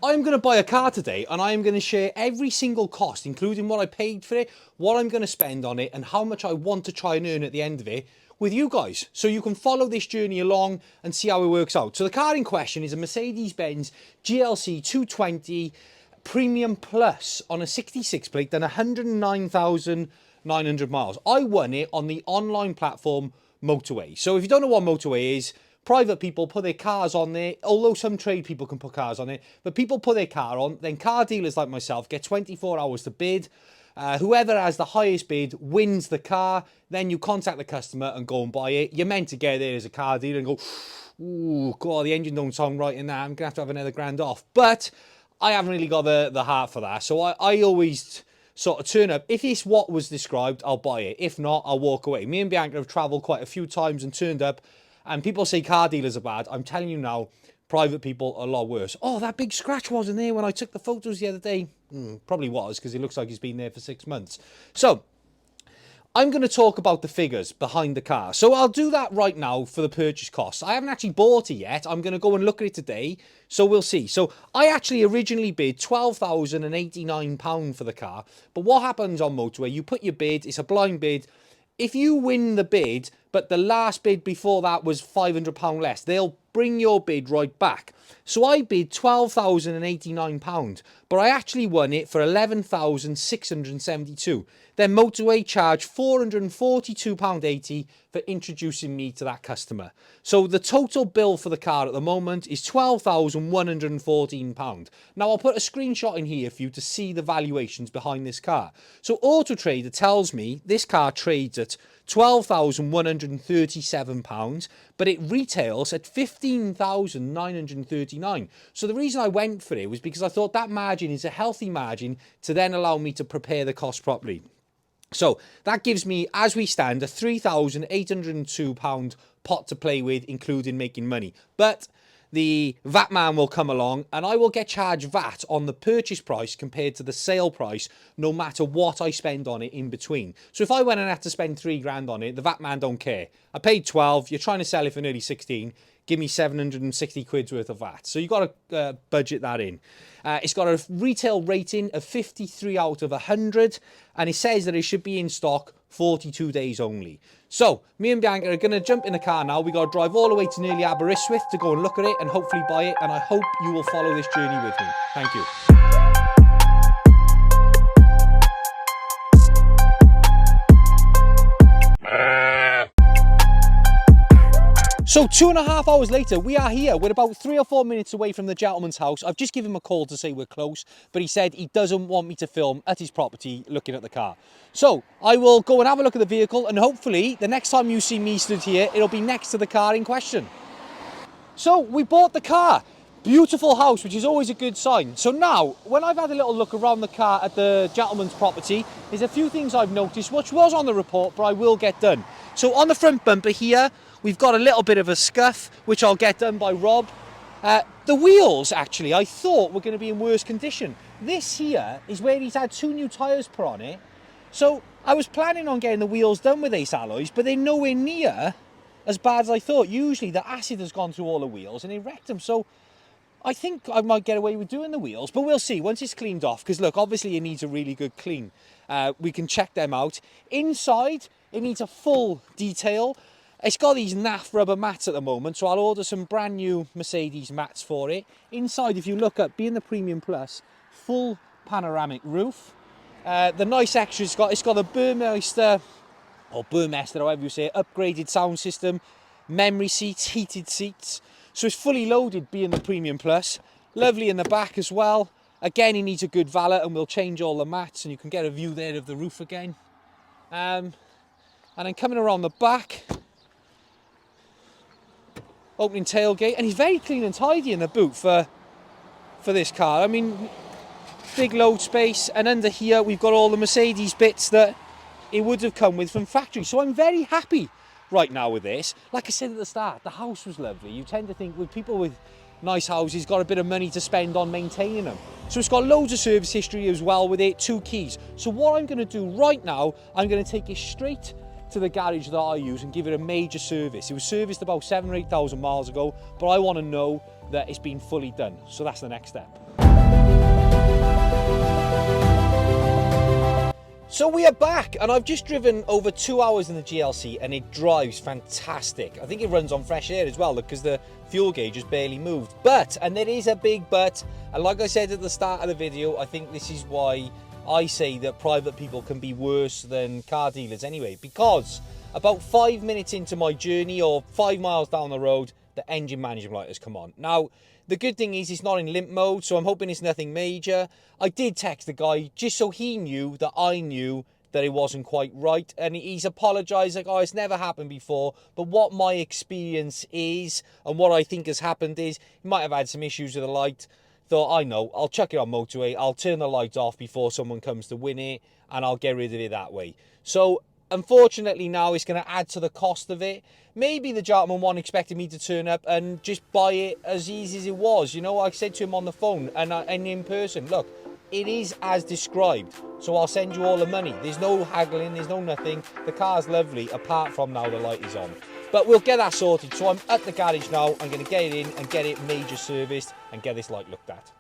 I'm going to buy a car today and I'm going to share every single cost, including what I paid for it, what I'm going to spend on it and how much I want to try and earn at the end of it with you guys. So you can follow this journey along and see how it works out. So the car in question is a Mercedes-Benz GLC 220 Premium Plus on a 66 plate done 109,900 miles. I won it on the online platform Motorway. So if you don't know what Motorway is, private people put their cars on there, although some trade people can put cars on it, but people put their car on, then car dealers like myself get 24 hours to bid. Whoever has the highest bid wins the car, then you contact the customer and go and buy it. You're meant to get there as a car dealer and go, ooh, God, the engine don't sound right in that, I'm going to have another grand off. But I haven't really got the heart for that, so I always sort of turn up. If it's what was described, I'll buy it. If not, I'll walk away. Me and Bianca have travelled quite a few times and turned up, and people say car dealers are bad. I'm telling you now, private people are a lot worse. Oh, that big scratch wasn't there when I took the photos the other day. Probably was, because it looks like he's been there for 6 months. So I'm going to talk about the figures behind the car. So I'll do that right now for the purchase costs. I haven't actually bought it yet. I'm going to go and look at it today, so we'll see. So I actually originally bid £12,089 for the car. But what happens on Motorway, you put your bid, it's a blind bid. If you win the bid, but the last bid before that was £500 less, they'll bring your bid right back. So I bid £12,089, but I actually won it for £11,672. Then Motorway charged £442.80 for introducing me to that customer. So the total bill for the car at the moment is £12,114. Now I'll put a screenshot in here for you to see the valuations behind this car. So Auto Trader tells me this car trades at £12,137, but it retails at £15,939. So the reason I went for it was because I thought that margin is a healthy margin to then allow me to prepare the cost properly. So that gives me, as we stand, a £3,802 pot to play with, including making money. But the VAT man will come along and I will get charged VAT on the purchase price compared to the sale price, no matter what I spend on it in between. So if I went and had to spend 3 grand on it, the VAT man don't care. I paid 12, you're trying to sell it for nearly 16, give me 760 quid's worth of VAT. So you've got to budget that in. It's got a retail rating of 53 out of 100, and it says that it should be in stock 42 days only. So me and Bianca are going to jump in the car now. We got to drive all the way to nearly Aberystwyth to go and look at it and hopefully buy it, and I hope you will follow this journey with me. Thank you. So 2.5 hours later, we are here. We're about 3 or 4 minutes away from the gentleman's house. I've just given him a call to say we're close, but he said he doesn't want me to film at his property looking at the car. So I will go and have a look at the vehicle, and hopefully the next time you see me stood here, it'll be next to the car in question. So we bought the car. Beautiful house, which is always a good sign. So now, when I've had a little look around the car at the gentleman's property, there's a few things I've noticed, which was on the report, but I will get done. So on the front bumper here, we've got a little bit of a scuff, which I'll get done by Rob. The wheels, actually, I thought were going to be in worse condition. This here is where he's had 2 new tyres put on it. So I was planning on getting the wheels done with Ace alloys, but they're nowhere near as bad as I thought. Usually the acid has gone through all the wheels and it wrecked them. So I think I might get away with doing the wheels, but we'll see once it's cleaned off. Because look, obviously it needs a really good clean. We can check them out. Inside, it needs a full detail. It's got these naff rubber mats at the moment, so I'll order some brand new Mercedes mats for it. Inside, if you look up, being the Premium Plus, full panoramic roof. The nice extras it's got a Burmester, or Burmester, however you say it, upgraded sound system, memory seats, heated seats. So it's fully loaded, being the Premium Plus. Lovely in the back as well. Again, he needs a good valet, and we'll change all the mats, and you can get a view there of the roof again. And then coming around the back, opening tailgate, and he's very clean and tidy in the boot for this car. I mean, big load space, and under here we've got all the Mercedes bits that it would have come with from factory. So I'm very happy right now with this. Like I said at the start, the house was lovely. You tend to think with people with nice houses, got a bit of money to spend on maintaining them. So it's got loads of service history as well with it, 2 keys. So what I'm going to do right now, I'm going to take it straight to the garage that I use and give it a major service. It was serviced about 7,000 or 8,000 miles ago, but I want to know that it's been fully done. So that's the next step. So we are back, and I've just driven over 2 hours in the GLC and it drives fantastic. I think it runs on fresh air as well because the fuel gauge has barely moved. But, and there is a big but, and like I said at the start of the video, I think this is why I say that private people can be worse than car dealers anyway, because about 5 minutes into my journey, or 5 miles down the road, the engine management light has come on. Now, the good thing is it's not in limp mode, so I'm hoping it's nothing major. I did text the guy just so he knew that I knew that it wasn't quite right, and he's apologised, like, oh, it's never happened before. But what my experience is, and what I think has happened is, he might have had some issues with the light. Thought, I know, I'll chuck it on Motorway, I'll turn the light off before someone comes to win it, and I'll get rid of it that way. So, unfortunately now it's going to add to the cost of it. Maybe the gentleman one expected me to turn up and just buy it as easy as it was. You know, I said to him on the phone and in person, look, it is as described, so I'll send you all the money. There's no haggling, there's no nothing. The car's lovely, apart from now the light is on. But we'll get that sorted. So I'm at the garage now. I'm going to get it in and get it major serviced and get this light looked at.